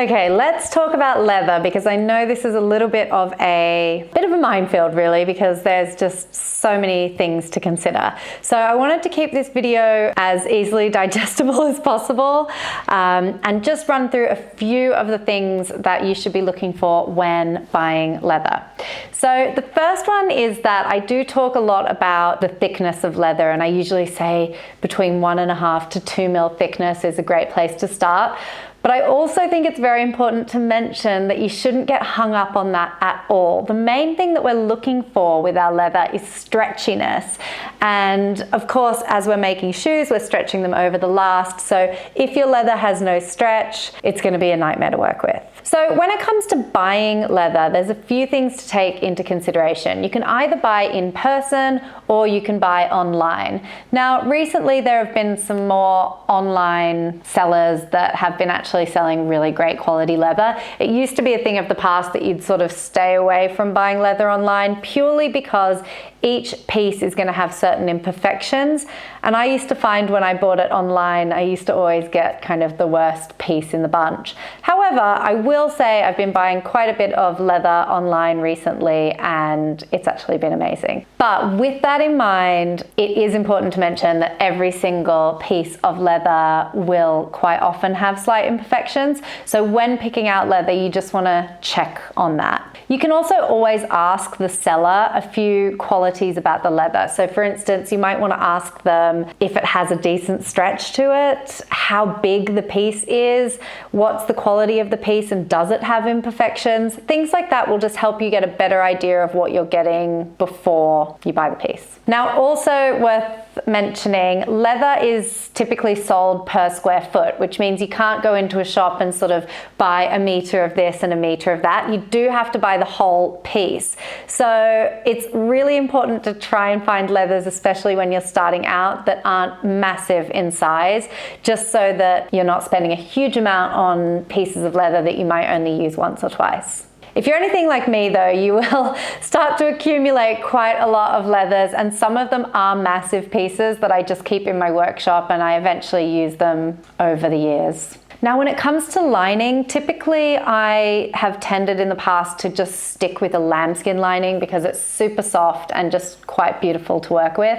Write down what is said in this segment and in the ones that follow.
Okay, let's talk about leather, because I know this is a little bit of a minefield really, because there's just so many things to consider. So I wanted to keep this video as easily digestible as possible, and just run through a few of the things that you should be looking for when buying leather. So the first one is that I do talk a lot about the thickness of leather, and I usually say between 1.5 to 2 mil thickness is a great place to start. But I also think it's very important to mention that you shouldn't get hung up on that at all. The main thing that we're looking for with our leather is stretchiness. And of course, as we're making shoes, we're stretching them over the last. So if your leather has no stretch, it's going to be a nightmare to work with. So when it comes to buying leather, there's a few things to take into consideration. You can either buy in person or you can buy online. Now, recently there have been some more online sellers that have been actually selling really great quality leather. It used to be a thing of the past that you'd sort of stay away from buying leather online purely because each piece is going to have certain imperfections. And I used to find when I bought it online, I used to always get kind of the worst piece in the bunch. However, I will say I've been buying quite a bit of leather online recently, and it's actually been amazing. But with that in mind, it is important to mention that every single piece of leather will quite often have slight imperfections. So when picking out leather, you just want to check on that. You can also always ask the seller a few qualities about the leather. So for instance, you might want to ask them if it has a decent stretch to it, how big the piece is, what's the quality of the piece, and does it have imperfections? Things like that will just help you get a better idea of what you're getting before you buy the piece. Now, also worth mentioning, leather is typically sold per square foot, which means you can't go into a shop and sort of buy a meter of this and a meter of that. You do have to buy the whole piece. So it's really important to try and find leathers, especially when you're starting out, that aren't massive in size, just so that you're not spending a huge amount on pieces of leather that you might only use once or twice. If you're anything like me though, you will start to accumulate quite a lot of leathers, and some of them are massive pieces that I just keep in my workshop and I eventually use them over the years. Now, when it comes to lining, typically I have tended in the past to just stick with a lambskin lining because it's super soft and just quite beautiful to work with.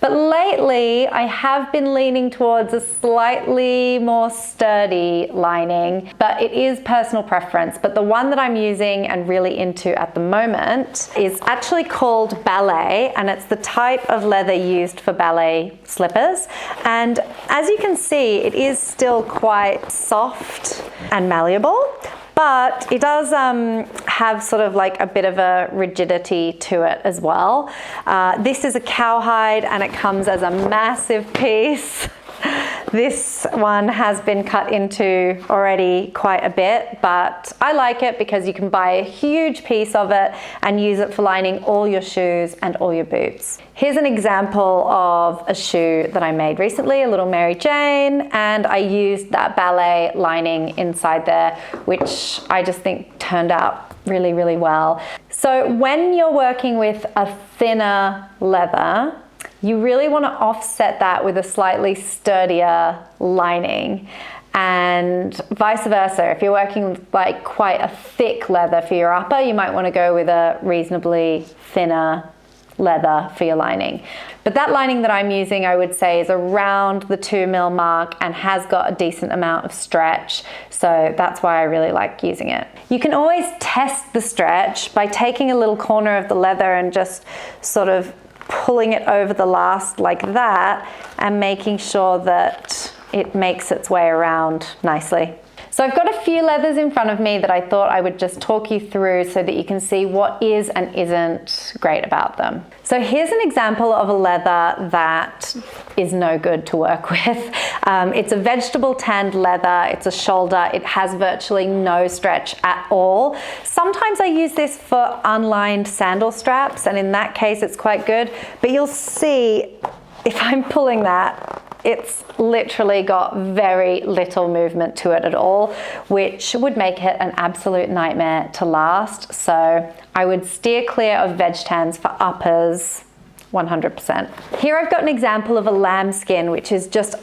But lately, I have been leaning towards a slightly more sturdy lining, but it is personal preference. But the one that I'm using and really into at the moment is actually called ballet, and it's the type of leather used for ballet slippers. And as you can see, it is still quite soft and malleable, but it does have sort of like a bit of a rigidity to it as well. This is a cowhide and it comes as a massive piece. This one has been cut into already quite a bit, but I like it because you can buy a huge piece of it and use it for lining all your shoes and all your boots. Here's an example of a shoe that I made recently, a little Mary Jane, and I used that ballet lining inside there, which I just think turned out really, really well. So when you're working with a thinner leather, you really want to offset that with a slightly sturdier lining, and vice versa. If you're working like quite a thick leather for your upper, you might want to go with a reasonably thinner leather for your lining. But that lining that I'm using, I would say, is around the 2 mil mark and has got a decent amount of stretch. So that's why I really like using it. You can always test the stretch by taking a little corner of the leather and just sort of pulling it over the last like that and making sure that it makes its way around nicely. So I've got a few leathers in front of me that I thought I would just talk you through so that you can see what is and isn't great about them. So here's an example of a leather that is no good to work with. It's a vegetable tanned leather, it's a shoulder, it has virtually no stretch at all. Sometimes I use this for unlined sandal straps, and in that case it's quite good, but you'll see if I'm pulling that, it's literally got very little movement to it at all, which would make it an absolute nightmare to last. So I would steer clear of veg tans for uppers 100%. Here I've got an example of a lambskin, which is just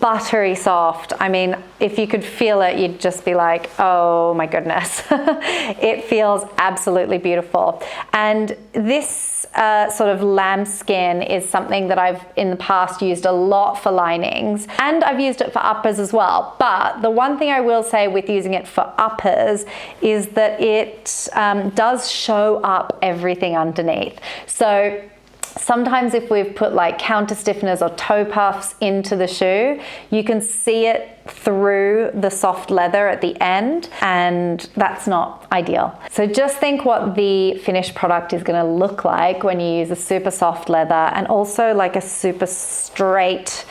buttery soft. I mean, if you could feel it, you'd just be like, oh my goodness. It feels absolutely beautiful. And this sort of lambskin is something that I've in the past used a lot for linings, and I've used it for uppers as well. But the one thing I will say with using it for uppers is that it does show up everything underneath. So sometimes if we've put like counter stiffeners or toe puffs into the shoe, you can see it through the soft leather at the end, and that's not ideal. So just think what the finished product is going to look like when you use a super soft leather, and also like a super straight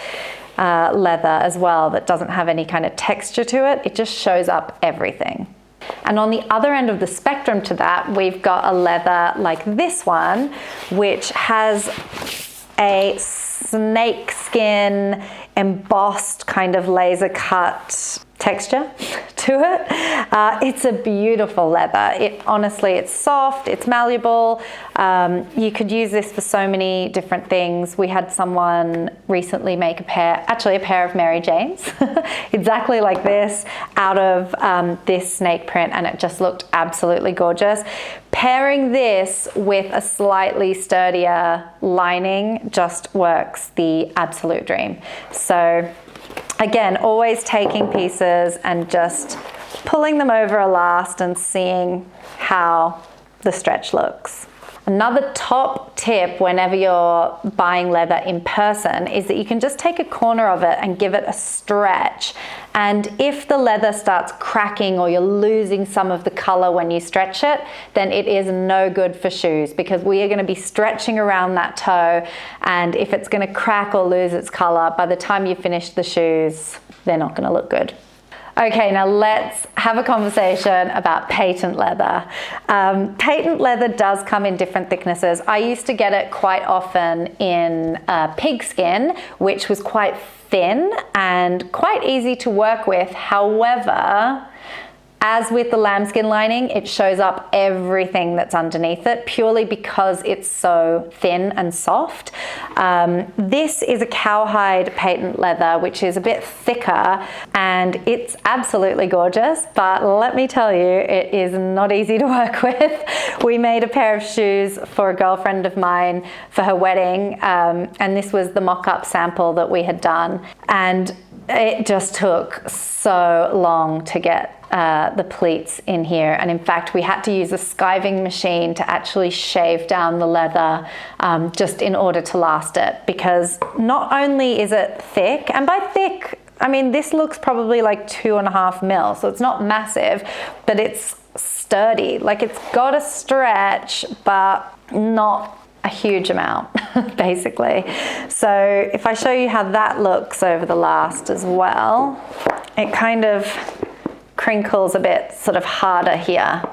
leather as well that doesn't have any kind of texture to it. It just shows up everything. And on the other end of the spectrum to that, we've got a leather like this one, which has a snake skin embossed kind of laser cut texture to it. It's a beautiful leather. Honestly, it's soft, it's malleable. You could use this for so many different things. We had someone recently make a pair of Mary Janes, exactly like this, out of this snake print, and it just looked absolutely gorgeous. Pairing this with a slightly sturdier lining just works the absolute dream. So again, always taking pieces and just pulling them over a last and seeing how the stretch looks. Another top tip whenever you're buying leather in person is that you can just take a corner of it and give it a stretch. And if the leather starts cracking or you're losing some of the color when you stretch it, then it is no good for shoes, because we are going to be stretching around that toe, and if it's going to crack or lose its color, by the time you finish the shoes, they're not going to look good. Okay, now let's have a conversation about patent leather. Patent leather does come in different thicknesses. I used to get it quite often in pigskin, which was quite thin and quite easy to work with. However, as with the lambskin lining, it shows up everything that's underneath it purely because it's so thin and soft. This is a cowhide patent leather, which is a bit thicker, and it's absolutely gorgeous, but let me tell you, it is not easy to work with. We made a pair of shoes for a girlfriend of mine for her wedding, and this was the mock-up sample that we had done, and it just took so long to get the pleats in here, and in fact we had to use a skiving machine to actually shave down the leather just in order to last it, because not only is it thick, and by thick I mean this looks probably like 2.5 mil, so it's not massive, but it's sturdy. Like, it's got a stretch but not a huge amount basically. So if I show you how that looks over the last as well, it kind of crinkles a bit sort of harder here.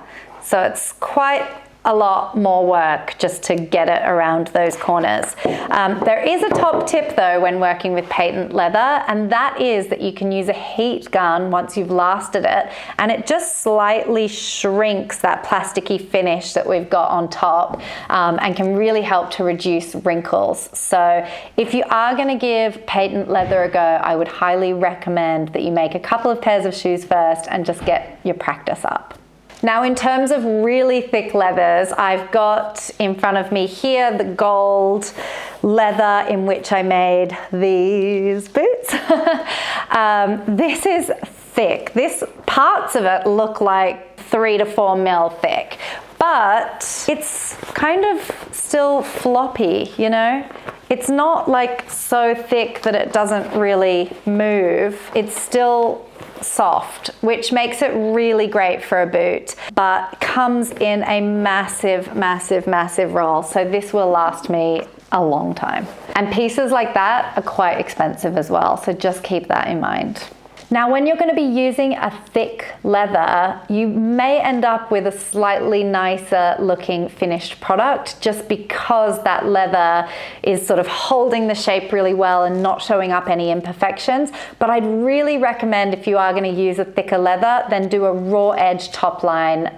So it's quite a lot more work just to get it around those corners. There is a top tip though when working with patent leather, and that is that you can use a heat gun once you've lasted it, and it just slightly shrinks that plasticky finish that we've got on top, and can really help to reduce wrinkles. So if you are going to give patent leather a go, I would highly recommend that you make a couple of pairs of shoes first and just get your practice up. Now, in terms of really thick leathers, I've got in front of me here the gold leather in which I made these boots. This is thick. Parts of it look like 3 to 4 mil thick, but it's kind of still floppy, you know? It's not like so thick that it doesn't really move. It's still soft, which makes it really great for a boot, but comes in a massive, massive, massive roll. So this will last me a long time. And pieces like that are quite expensive as well, so just keep that in mind. Now, when you're going to be using a thick leather, you may end up with a slightly nicer looking finished product just because that leather is sort of holding the shape really well and not showing up any imperfections. But I'd really recommend, if you are going to use a thicker leather, then do a raw edge top line,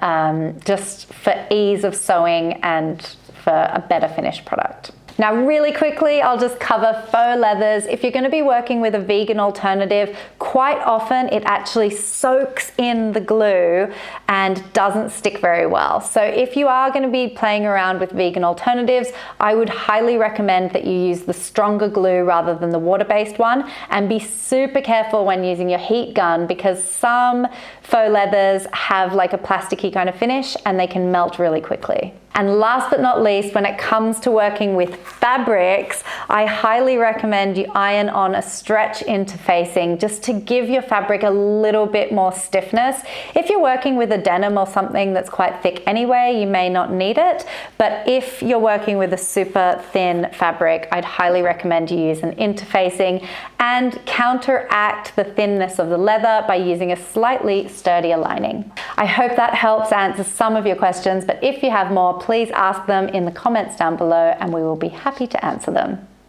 just for ease of sewing and for a better finished product. Now, really quickly, I'll just cover faux leathers. If you're going to be working with a vegan alternative, quite often it actually soaks in the glue and doesn't stick very well. So if you are going to be playing around with vegan alternatives, I would highly recommend that you use the stronger glue rather than the water-based one, and be super careful when using your heat gun, because some faux leathers have like a plasticky kind of finish and they can melt really quickly. And last but not least, when it comes to working with fabrics, I highly recommend you iron on a stretch interfacing just to give your fabric a little bit more stiffness. If you're working with a denim or something that's quite thick anyway, you may not need it. But if you're working with a super thin fabric, I'd highly recommend you use an interfacing and counteract the thinness of the leather by using a slightly sturdier lining. I hope that helps answer some of your questions, but if you have more, please ask them in the comments down below and we will be happy to answer them.